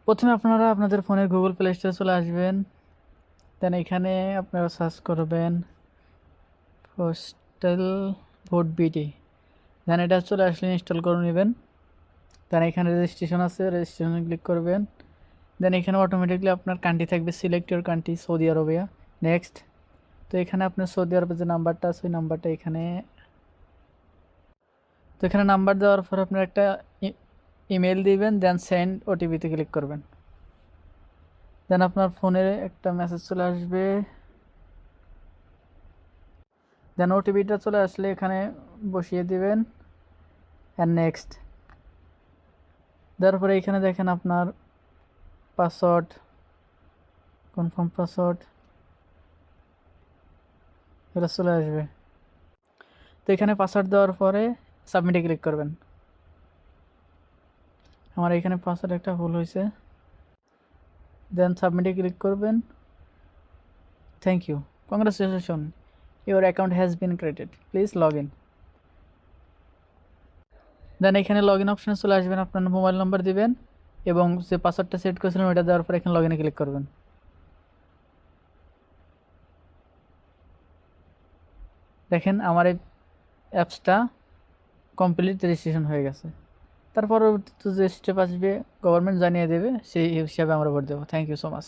প্রথমে আপনারা আপনাদের ফোনের গুগল প্লে স্টোরে চলে আসবেন। দেন এখানে আপনারা সার্চ করবেন পোস্টাল ভোট বিডি। দেন এটা চলে আসলে ইনস্টল করে নেবেন। দেন এখানে রেজিস্ট্রেশন আছে, রেজিস্ট্রেশনে ক্লিক করবেন। দেন এখানে অটোমেটিকলি আপনার কান্ট্রি থাকবে, select your country, Saudi Arabia. Next. তো এখানে আপনার সৌদি আরবের যে নাম্বারটা আছে ওই নাম্বারটা এখানে, তো এখানে নাম্বার দেওয়ার পর আপনার একটা ইমেল দিবেন। দেন সেন্ড ওটিপিতে ক্লিক করবেন। দেন আপনার ফোনে একটা মেসেজ চলে আসবে। দেন ওটিপিটা চলে আসলে এখানে বসিয়ে দিবেন। And next. তারপরে এখানে দেখেন আপনার পাসওয়ার্ড, কনফার্ম পাসওয়ার্ড এটা চলে আসবে। তো এখানে পাসওয়ার্ড দেওয়ার পরে সাবমিটে ক্লিক করবেন। আমার এখানে পাসওয়ার্ড একটা ভুল হয়েছে। দেন সাবমিটে ক্লিক করবেন। Thank you, congratulation, your account has been created, please log in. Then এখানে লগ ইন অপশানে চলে আসবেন, আপনার মোবাইল নাম্বার দিবেন এবং যে পাসওয়ার্ডটা সেট করেছিলেন ওইটা দেওয়ার পর এখানে লগ ইনে ক্লিক করবেন। দেখেন আমার এই অ্যাপসটা কমপ্লিট রেজিস্ট্রেশন হয়ে গেছে। তার পরবর্তীতে যে স্টেপ আসবে গভর্নমেন্ট জানিয়ে দেবে, সেই হিসাবে আমরা ভোট দেবো। Thank you so much.